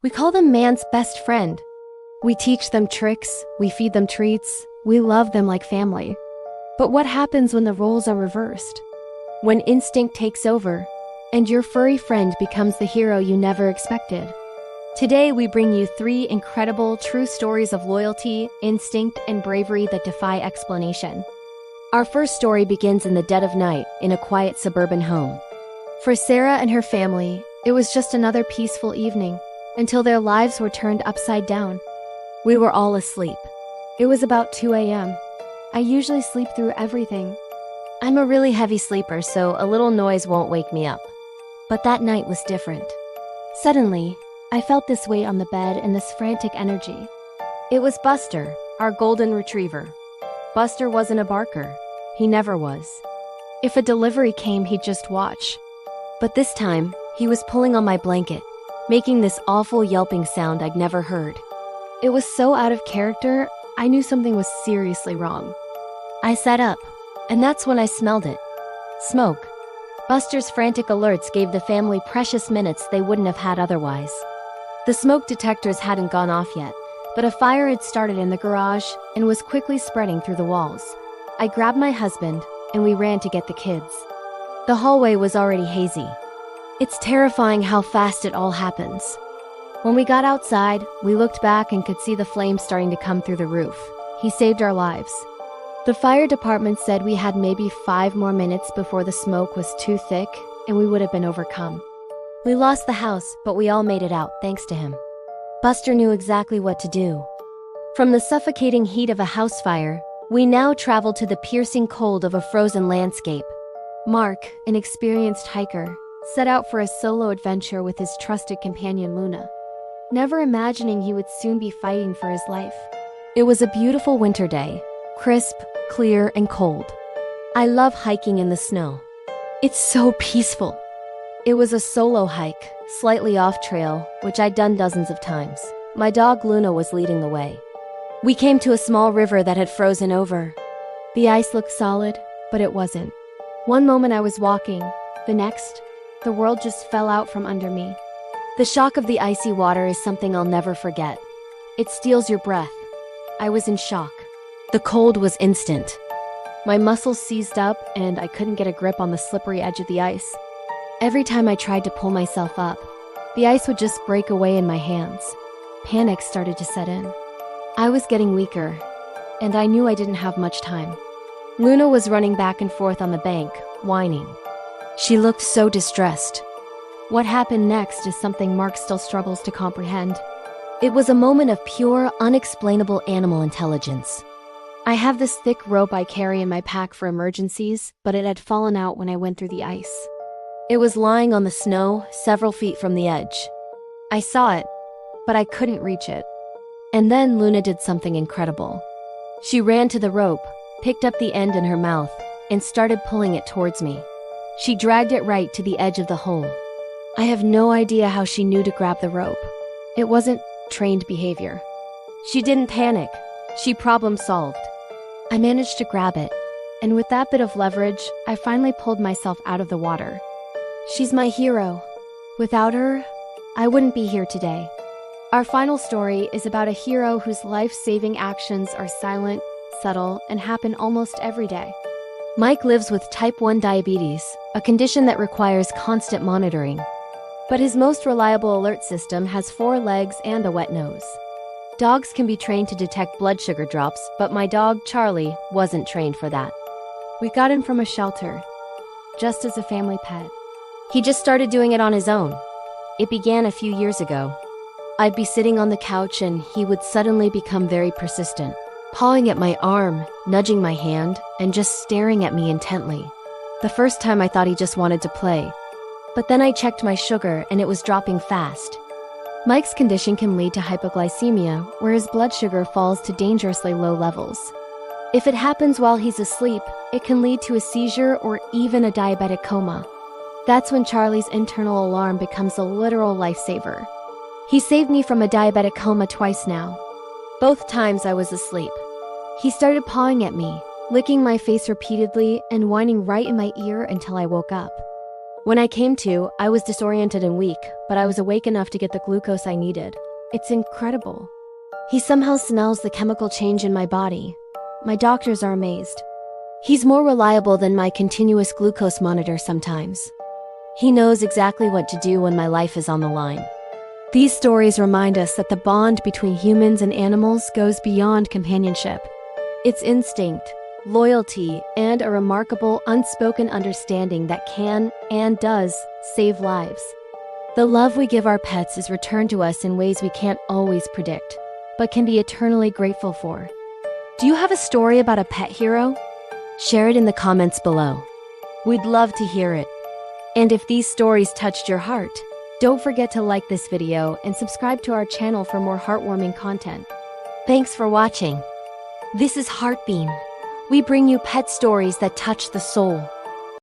We call them man's best friend. We teach them tricks, we feed them treats, we love them like family. But what happens when the roles are reversed? When instinct takes over, and your furry friend becomes the hero you never expected? Today we bring you 3 incredible, true stories of loyalty, instinct, and bravery that defy explanation. Our first story begins in the dead of night, in a quiet suburban home. For Sarah and her family, it was just another peaceful evening, until their lives were turned upside down. We were all asleep. It was about 2 a.m. I usually sleep through everything. I'm a really heavy sleeper, so a little noise won't wake me up. But that night was different. Suddenly, I felt this weight on the bed and this frantic energy. It was Buster, our golden retriever. Buster wasn't a barker. He never was. If a delivery came, he'd just watch. But this time, he was pulling on my blanket, making this awful yelping sound I'd never heard. It was so out of character, I knew something was seriously wrong. I sat up, and that's when I smelled it. Smoke. Buster's frantic alerts gave the family precious minutes they wouldn't have had otherwise. The smoke detectors hadn't gone off yet, but a fire had started in the garage and was quickly spreading through the walls. I grabbed my husband, and we ran to get the kids. The hallway was already hazy. It's terrifying how fast it all happens. When we got outside, we looked back and could see the flames starting to come through the roof. He saved our lives. The fire department said we had maybe 5 more minutes before the smoke was too thick and we would have been overcome. We lost the house, but we all made it out, thanks to him. Buster knew exactly what to do. From the suffocating heat of a house fire, we now traveled to the piercing cold of a frozen landscape. Mark, an experienced hiker, set out for a solo adventure with his trusted companion Luna, never imagining he would soon be fighting for his life. It was a beautiful winter day, crisp, clear, and cold. I love hiking in the snow. It's so peaceful. It was a solo hike, slightly off trail, which I'd done dozens of times. My dog Luna was leading the way. We came to a small river that had frozen over. The ice looked solid, but it wasn't. One moment I was walking, the next, the world just fell out from under me. The shock of the icy water is something I'll never forget. It steals your breath. I was in shock. The cold was instant. My muscles seized up, and I couldn't get a grip on the slippery edge of the ice. Every time I tried to pull myself up, the ice would just break away in my hands. Panic started to set in. I was getting weaker, and I knew I didn't have much time. Luna was running back and forth on the bank, whining. She looked so distressed. What happened next is something Mark still struggles to comprehend. It was a moment of pure, unexplainable animal intelligence. I have this thick rope I carry in my pack for emergencies, but it had fallen out when I went through the ice. It was lying on the snow, several feet from the edge. I saw it, but I couldn't reach it. And then Luna did something incredible. She ran to the rope, picked up the end in her mouth, and started pulling it towards me. She dragged it right to the edge of the hole. I have no idea how she knew to grab the rope. It wasn't trained behavior. She didn't panic. She problem solved. I managed to grab it, and with that bit of leverage, I finally pulled myself out of the water. She's my hero. Without her, I wouldn't be here today. Our final story is about a hero whose life-saving actions are silent, subtle, and happen almost every day. Mike lives with type 1 diabetes, a condition that requires constant monitoring. But his most reliable alert system has 4 legs and a wet nose. Dogs can be trained to detect blood sugar drops, but my dog, Charlie, wasn't trained for that. We got him from a shelter, just as a family pet. He just started doing it on his own. It began a few years ago. I'd be sitting on the couch and he would suddenly become very persistent, pawing at my arm, nudging my hand, and just staring at me intently. The first time I thought he just wanted to play. But then I checked my sugar and it was dropping fast. Mike's condition can lead to hypoglycemia, where his blood sugar falls to dangerously low levels. If it happens while he's asleep, it can lead to a seizure or even a diabetic coma. That's when Charlie's internal alarm becomes a literal lifesaver. He saved me from a diabetic coma twice now. Both times I was asleep. He started pawing at me, licking my face repeatedly and whining right in my ear until I woke up. When I came to, I was disoriented and weak, but I was awake enough to get the glucose I needed. It's incredible. He somehow smells the chemical change in my body. My doctors are amazed. He's more reliable than my continuous glucose monitor sometimes. He knows exactly what to do when my life is on the line. These stories remind us that the bond between humans and animals goes beyond companionship. It's instinct, loyalty, and a remarkable unspoken understanding that can and does save lives. The love we give our pets is returned to us in ways we can't always predict, but can be eternally grateful for. Do you have a story about a pet hero? Share it in the comments below. We'd love to hear it. And if these stories touched your heart, don't forget to like this video and subscribe to our channel for more heartwarming content. Thanks for watching. This is Heartbeam. We bring you pet stories that touch the soul.